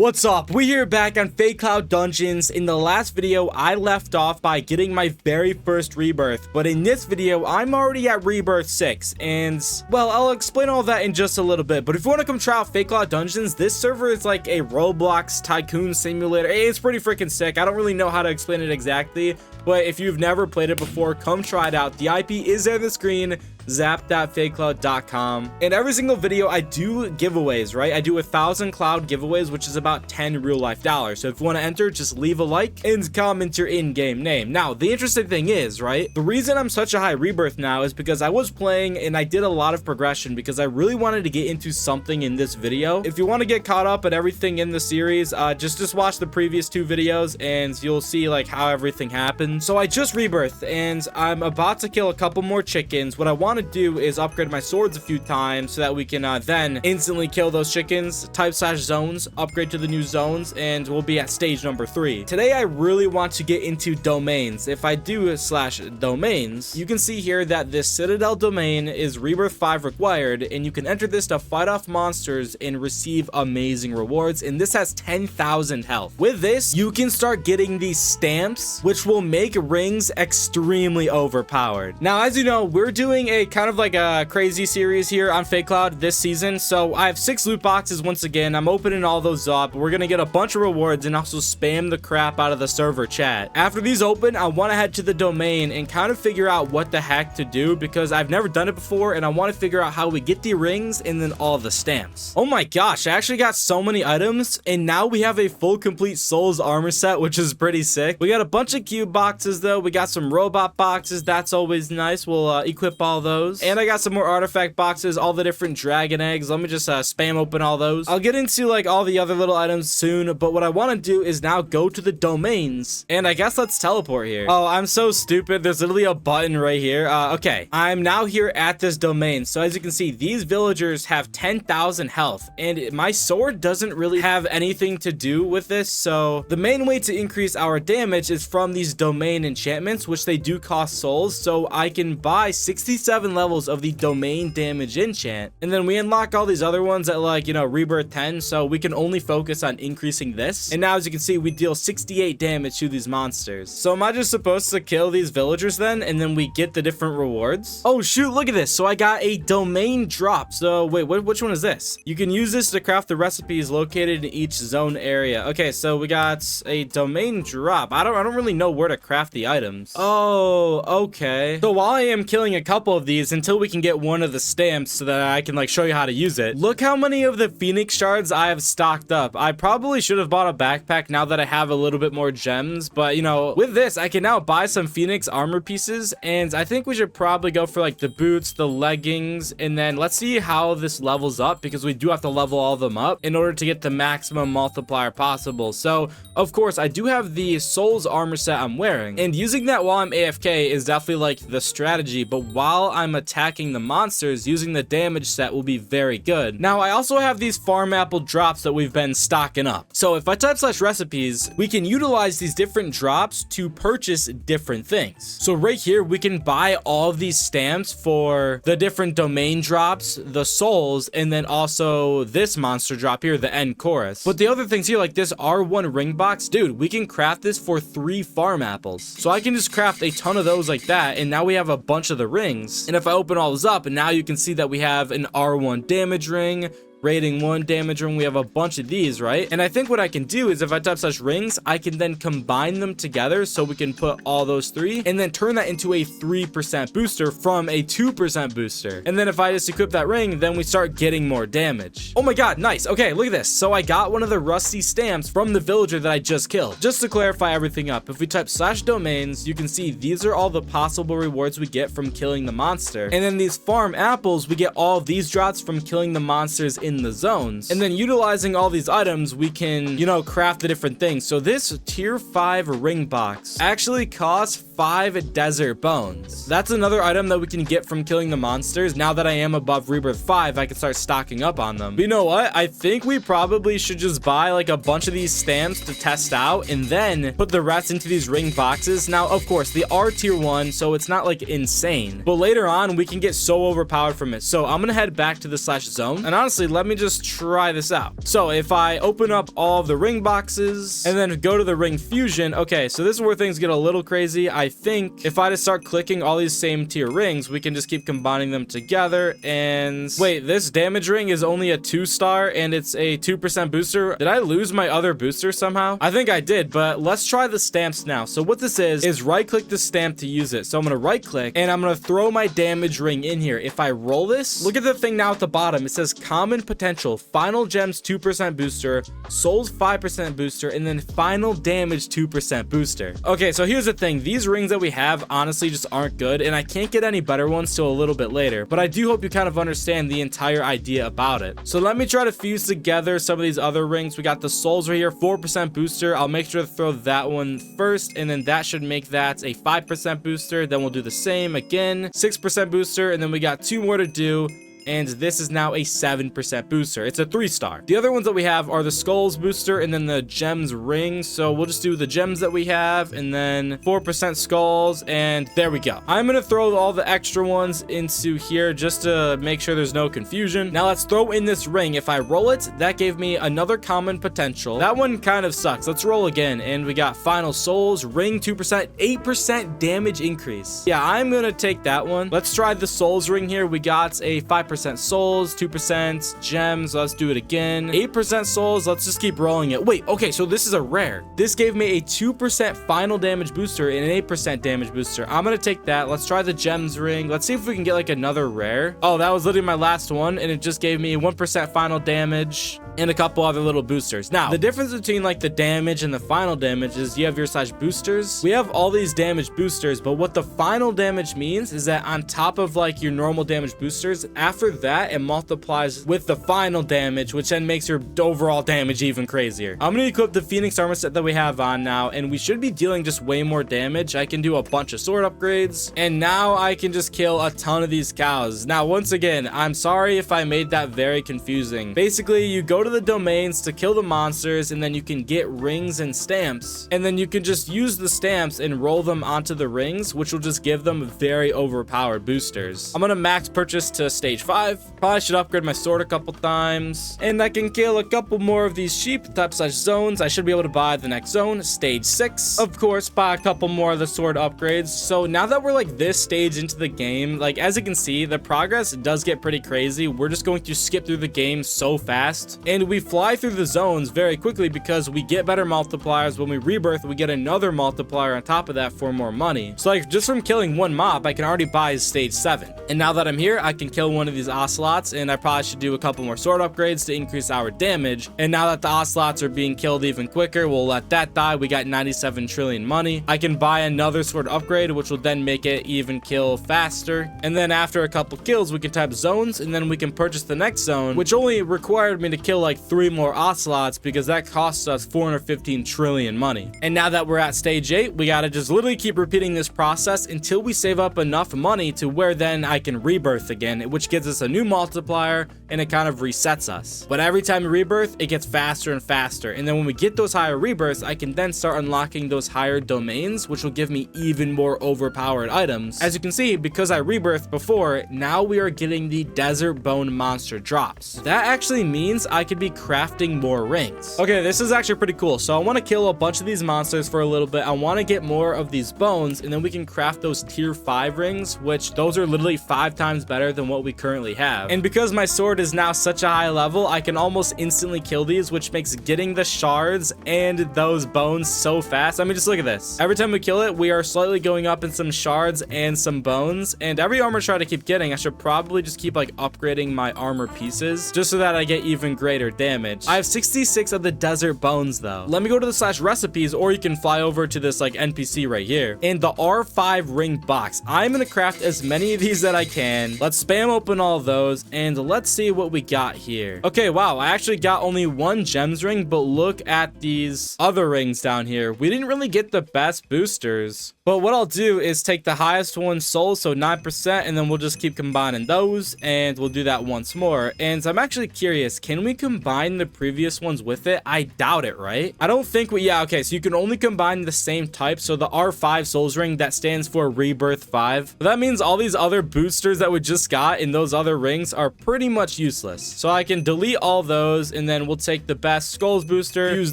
What's up? We here back on Fadecloud Dungeons. In the last video, I left off by getting my very first rebirth, but in this video, I'm already at rebirth 6, and, well, I'll explain all that in just a little bit, but if you want to come try out Fadecloud Dungeons, this server is like a Roblox tycoon simulator. It's pretty freaking sick. I don't really know how to explain it exactly, but if you've never played it before, come try it out. The IP is there on the screen, zap.fadecloud.com. In every single video, I do giveaways, right? I do 1,000 cloud giveaways, which is about 10 real life dollars. So if you want to enter, just leave a like and comment your in-game name. Now, the interesting thing is, right, the reason I'm such a high rebirth now is because I was playing and I did a lot of progression because I really wanted to get into something in this video. If you want to get caught up at everything in the series, just watch the previous 2 videos and you'll see like how everything happened. So I just rebirthed and I'm about to kill a couple more chickens. What I want to do is upgrade my swords a few times so that we can then instantly kill those chickens. Type/zones, upgrade to the new zones, and we'll be at stage number 3. Today I really want to get into domains. If I do /domains, you can see here that this Citadel domain is rebirth 5 required, and you can enter this to fight off monsters and receive amazing rewards, and this has 10,000 health. With this, you can start getting these stamps, which will make rings extremely overpowered. Now, as you know, we're doing a kind of like a crazy series here on Fadecloud this season, so I have 6 loot boxes. Once again, I'm opening all those up. We're gonna get a bunch of rewards and also spam the crap out of the server chat. After these open, I want to head to the domain and kind of figure out what the heck to do because I've never done it before, and I want to figure out how we get the rings and then all the stamps. Oh my gosh, I actually got so many items, and now we have a full complete Souls armor set, which is pretty sick. We got a bunch of cube boxes though. We got some robot boxes. That's always nice. We'll equip all those. And I got some more artifact boxes, all the different dragon eggs. Let me just spam open all those. I'll get into like all the other little items soon, but what I want to do is now go to the domains, and I guess let's teleport here. Oh, I'm so stupid. There's literally a button right here. Okay, I'm now here at this domain. So as you can see, these villagers have 10,000 health, and my sword doesn't really have anything to do with this. So the main way to increase our damage is from these domain enchantments, which they do cost souls. So I can buy 67 levels of the domain damage enchant, and then we unlock all these other ones at like, you know, rebirth 10, so we can only focus on increasing this. And now as you can see, we deal 68 damage to these monsters. So am I just supposed to kill these villagers then, and then we get the different rewards? Oh shoot, look at this. So I got a domain drop. So wait, which one is this? You can use this to craft the recipes located in each zone area. Okay, so we got a domain drop. I don't really know where to craft the items. Oh, okay. So while I am killing a couple of these until we can get one of the stamps so that I can like show you how to use it. Look how many of the Phoenix shards I have stocked up. I probably should have bought a backpack now that I have a little bit more gems, but you know, with this I can now buy some Phoenix armor pieces, and I think we should probably go for like the boots, the leggings, and then let's see how this levels up because we do have to level all of them up in order to get the maximum multiplier possible. So of course I do have the Souls armor set I'm wearing, and using that while I'm AFK is definitely like the strategy, but while I'm attacking the monsters, using the damage set will be very good. Now I also have these farm apple drops that we've been stocking up. So if I type /recipes, we can utilize these different drops to purchase different things. So right here we can buy all of these stamps for the different domain drops, the souls, and then also this monster drop here, the end chorus. But the other things here, like this R1 ring box, dude, we can craft this for 3 farm apples. So I can just craft a ton of those like that, and now we have a bunch of the rings. And if I open all those up, and now you can see that we have an R1 damage ring, rating 1 damage ring. We have a bunch of these, right? And I think what I can do is if I type /rings, I can then combine them together so we can put all those 3 and then turn that into a 3% booster from a 2% booster. And then if I just equip that ring, then we start getting more damage. Oh my god, nice. Okay, look at this. So I got one of the rusty stamps from the villager that I just killed. Just to clarify everything up, if we type /domains, you can see these are all the possible rewards we get from killing the monster. And then these farm apples, we get all these drops from killing the monsters in the zones. And then utilizing all these items, we can, you know, craft the different things. So this tier 5 ring box actually costs 5 desert bones. That's another item that we can get from killing the monsters. Now that I am above rebirth 5, I can start stocking up on them. But you know what? I think we probably should just buy like a bunch of these stamps to test out and then put the rest into these ring boxes. Now, of course, they are tier 1, so it's not like insane. But later on, we can get so overpowered from it. So I'm gonna head back to the /zone. And honestly, let me just try this out. So if I open up all of the ring boxes and then go to the ring fusion, okay, so this is where things get a little crazy. I think if I just start clicking all these same tier rings, we can just keep combining them together. And wait, this damage ring is only a 2-star and it's a 2% booster. Did I lose my other booster somehow? I think I did, but let's try the stamps now. So what this is right click the stamp to use it. So I'm gonna right click and I'm gonna throw my damage ring in here. If I roll this, look at the thing now at the bottom. It says common potential, final gems 2% booster, souls 5% booster, and then final damage 2% booster. Okay, so here's the thing. These rings that we have honestly just aren't good, and I can't get any better ones till a little bit later, but I do hope you kind of understand the entire idea about it. So let me try to fuse together some of these other rings. We got the souls right here, 4% booster. I'll make sure to throw that one first, and then that should make that a 5% booster. Then we'll do the same again, 6% booster, and then we got 2 more to do. And this is now a 7% booster. It's a 3-star. The other ones that we have are the skulls booster and then the gems ring. So we'll just do the gems that we have and then 4% skulls, and there we go. I'm gonna throw all the extra ones into here just to make sure there's no confusion. Now let's throw in this ring. If I roll it, that gave me another common potential. That one kind of sucks. Let's roll again, and we got final souls, ring 2%, 8% damage increase. Yeah, I'm gonna take that one. Let's try the souls ring here. We got a 5% souls, 2% gems. Let's do it again. 8% souls. Let's just keep rolling it. Wait, okay, so this is a rare. This gave me a 2% final damage booster and an 8% damage booster. I'm gonna take that. Let's try the gems ring. Let's see if we can get like another rare. Oh, that was literally my last one, and it just gave me 1% final damage and a couple other little boosters. Now, the difference between like the damage and the final damage is you have your slash boosters. We have all these damage boosters, but what the final damage means is that on top of like your normal damage boosters, after that, it multiplies with the final damage, which then makes your overall damage even crazier. I'm gonna equip the Phoenix armor set that we have on now, and we should be dealing just way more damage. I can do a bunch of sword upgrades, and now I can just kill a ton of these cows. Now, once again, I'm sorry if I made that very confusing. Basically, you go to the domains to kill the monsters, and then you can get rings and stamps, and then you can just use the stamps and roll them onto the rings, which will just give them very overpowered boosters. I'm gonna max purchase to stage 5. Probably should upgrade my sword a couple times, and I can kill a couple more of these sheep type slash zones. I should be able to buy the next zone, stage 6. Of course, buy a couple more of the sword upgrades. So now that we're like this stage into the game, like as you can see, the progress does get pretty crazy. We're just going to skip through the game so fast, and we fly through the zones very quickly because we get better multipliers. When we rebirth, we get another multiplier on top of that for more money. So like just from killing one mob, I can already buy stage 7. And now that I'm here, I can kill one of these ocelots, and I probably should do a couple more sword upgrades to increase our damage. And now that the ocelots are being killed even quicker, we'll let that die. We got 97 trillion money. I can buy another sword upgrade, which will then make it even kill faster. And then after a couple kills, we can type zones, and then we can purchase the next zone, which only required me to kill like 3 more ocelots because that costs us 415 trillion money. And now that we're at stage 8, we gotta just literally keep repeating this process until we save up enough money to where then I can rebirth again, which gives us a new multiplier, and it kind of resets us. But every time we rebirth, it gets faster and faster. And then when we get those higher rebirths, I can then start unlocking those higher domains, which will give me even more overpowered items. As you can see, because I rebirthed before, now we are getting the desert bone monster drops. That actually means I could be crafting more rings. Okay, this is actually pretty cool. So I want to kill a bunch of these monsters for a little bit. I want to get more of these bones, and then we can craft those tier 5 rings, which those are literally 5 times better than what we currently have. And because my sword is now such a high level, I can almost instantly kill these, which makes getting the shards and those bones so fast. I mean, just look at this. Every time we kill it, we are slightly going up in some shards and some bones, and every armor try to keep getting, I should probably just keep like upgrading my armor pieces just so that I get even greater damage. I have 66 of the desert bones though. Let me go to the slash recipes, or you can fly over to this like NPC right here. And the R5 ring box, I'm gonna craft as many of these that I can. Let's spam open all of those, and let's see what we got here. Okay, wow, I actually got only 1 gems ring, but look at these other rings down here. We didn't really get the best boosters, but what I'll do is take the highest one, soul, so 9%, and then we'll just keep combining those, and we'll do that once more. And I'm actually curious, can we combine the previous ones with it? I doubt it, right? I don't think we, yeah, okay, so you can only combine the same type. So the R5 souls ring, that stands for rebirth 5. But that means all these other boosters that we just got in those other rings are pretty much useless. So I can delete all those, and then we'll take the best skulls booster, fuse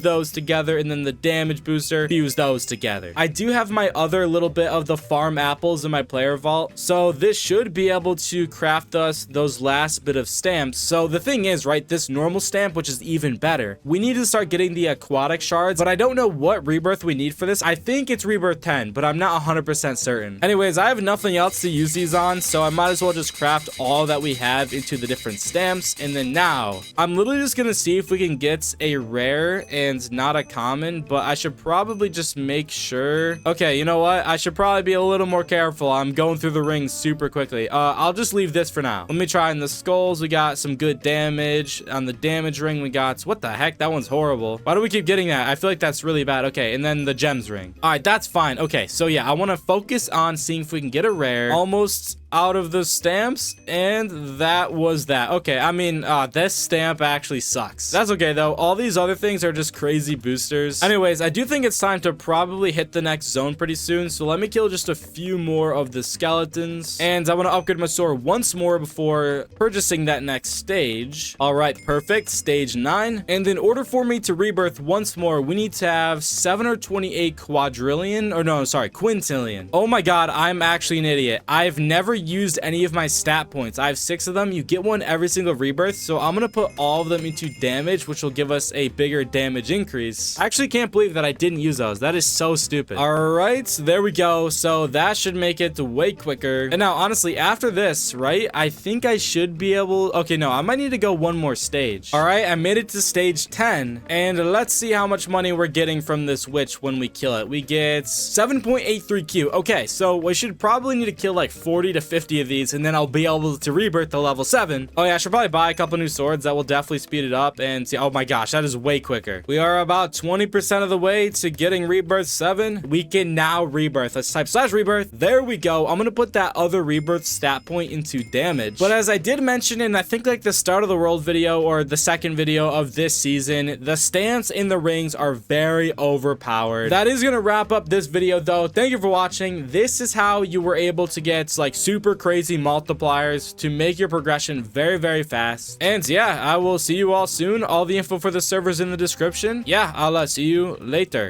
those together, and then the damage booster, fuse those together. I do have my other little bit of the farm apples in my player vault, so this should be able to craft us those last bit of stamps. So the thing is, right, this normal stamp, which is even better, we need to start getting the aquatic shards, but I don't know what rebirth we need for this. I think it's rebirth 10, but I'm not 100% certain. Anyways, I have nothing else to use these on, so I might as well just craft all that we have into the different stamps. And then now I'm literally just gonna see if we can get a rare and not a common, but I should probably just make sure. Okay, you know what, I should probably be a little more careful. I'm going through the rings super quickly. I'll just leave this for now. Let me try in the skulls. We got some good damage on the damage ring. We got, what the heck, that one's horrible. Why do we keep getting that? I feel like that's really bad. Okay, and then the gems ring. All right, that's fine. Okay, so yeah, I want to focus on seeing if we can get a rare. Almost out of the stamps, and that was that. Okay, I mean, this stamp actually sucks. That's okay though. All these other things are just crazy boosters. Anyways, I do think it's time to probably hit the next zone pretty soon, so let me kill just a few more of the skeletons, and I want to upgrade my sword once more before purchasing that next stage. All right, perfect. Stage 9. And in order for me to rebirth once more, we need to have 728 quadrillion, or no, sorry, quintillion. Oh my god, I'm actually an idiot. I've never used any of my stat points. I have 6 of them. You get one every single rebirth, so I'm gonna put all of them into damage, which will give us a bigger damage increase. I actually can't believe that I didn't use those. That is so stupid. All right, there we go. So that should make it way quicker. And now honestly, after this, right, I think I should be able, okay, no, I might need to go one more stage. All right, I made it to stage 10, and let's see how much money we're getting from this witch when we kill it. We get 7.83Q. Okay, so we should probably need to kill like 40 to 50 of these, and then I'll be able to rebirth to level 7. Oh yeah, I should probably buy a couple new swords. That will definitely speed it up. And see, oh my gosh, that is way quicker. We are about 20% of the way to getting rebirth 7. We can now rebirth. Let's type /rebirth. There we go. I'm gonna put that other rebirth stat point into damage. But as I did mention in, I think like the start of the world video or the second video of this season, the stamps in the rings are very overpowered. That is gonna wrap up this video though. Thank you for watching. This is how you were able to get like super crazy multipliers to make your progression very, very fast. And yeah, I will see you all soon. All the info for the servers in the description. Yeah, I'll see you later.